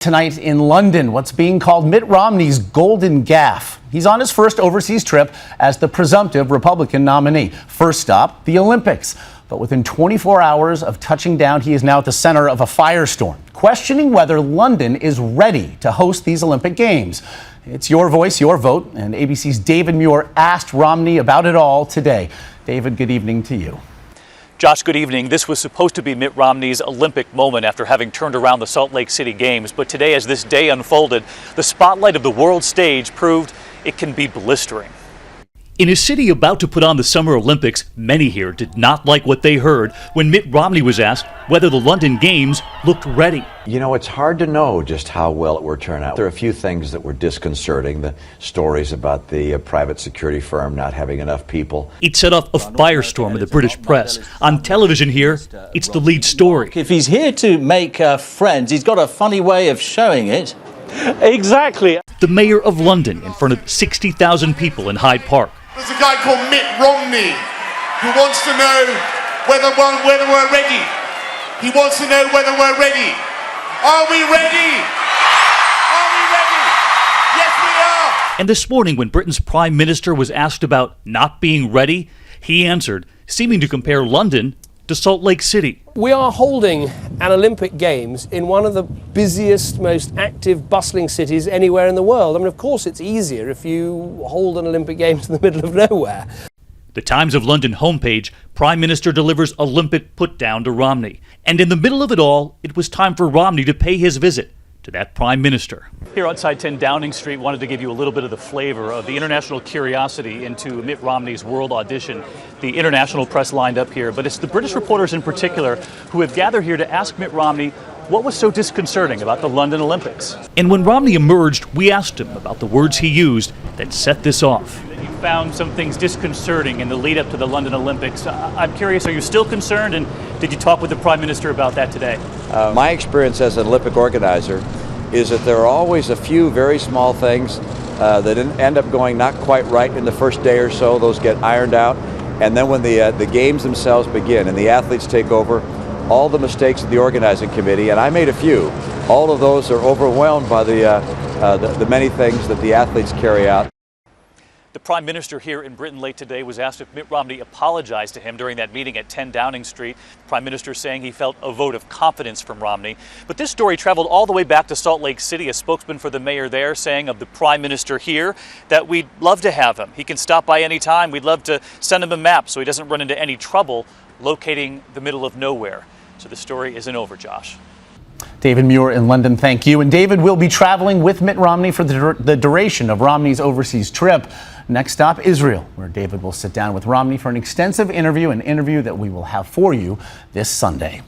Tonight in London, what's being called Mitt Romney's golden gaffe. He's on his first overseas trip as the presumptive Republican nominee. First stop, the Olympics. But within 24 hours of touching down, he is now at the center of a firestorm, questioning whether London is ready to host these Olympic Games. It's your voice, your vote, and ABC's David Muir asked Romney about it all today. David, good evening to you. Josh, good evening. This was supposed to be Mitt Romney's Olympic moment after having turned around the Salt Lake City Games. But today, as this day unfolded, the spotlight of the world stage proved it can be blistering. In a city about to put on the Summer Olympics, many here did not like what they heard when Mitt Romney was asked whether the London Games looked ready. You know, it's hard to know just how well it will turn out. There are a few things that were disconcerting. The stories about the private security firm not having enough people. It set off a firestorm in the British press. On television here, it's the lead story. If he's here to make friends, he's got a funny way of showing it. Exactly. The mayor of London in front of 60,000 people in Hyde Park. There's a guy called Mitt Romney who wants to know whether we're ready. He wants to know whether we're ready. Are we ready? Are we ready? Yes, we are. And this morning, when Britain's Prime Minister was asked about not being ready, he answered, seeming to compare London to Salt Lake City. We are holding an Olympic Games in one of the busiest, most active, bustling cities anywhere in the world. I mean, of course, it's easier if you hold an Olympic Games in the middle of nowhere. The Times of London homepage, Prime Minister delivers Olympic put-down to Romney. And in the middle of it all, it was time for Romney to pay his visit to that Prime Minister. Here outside 10 Downing Street, wanted to give you a little bit of the flavor of the international curiosity into Mitt Romney's world audition. The international press lined up here, but it's the British reporters in particular who have gathered here to ask Mitt Romney what was so disconcerting about the London Olympics. And when Romney emerged, we asked him about the words he used that set this off. You found some things disconcerting in the lead up to the London Olympics. I'm curious, are you still concerned, and did you talk with the Prime Minister about that today? My experience as an Olympic organizer is that there are always a few very small things that end up going not quite right in the first day or so. Those get ironed out. And then when the games themselves begin and the athletes take over, all the mistakes of the organizing committee, and I made a few, all of those are overwhelmed by the many things that the athletes carry out. The Prime Minister here in Britain late today was asked if Mitt Romney apologized to him during that meeting at 10 Downing Street. The Prime Minister saying he felt a vote of confidence from Romney. But this story traveled all the way back to Salt Lake City. A spokesman for the mayor there saying of the Prime Minister here that we'd love to have him. He can stop by any time. We'd love to send him a map so he doesn't run into any trouble locating the middle of nowhere. So the story isn't over, Josh. David Muir in London, thank you. And David will be traveling with Mitt Romney for the duration of Romney's overseas trip. Next stop, Israel, where David will sit down with Romney for an extensive interview, an interview that we will have for you this Sunday.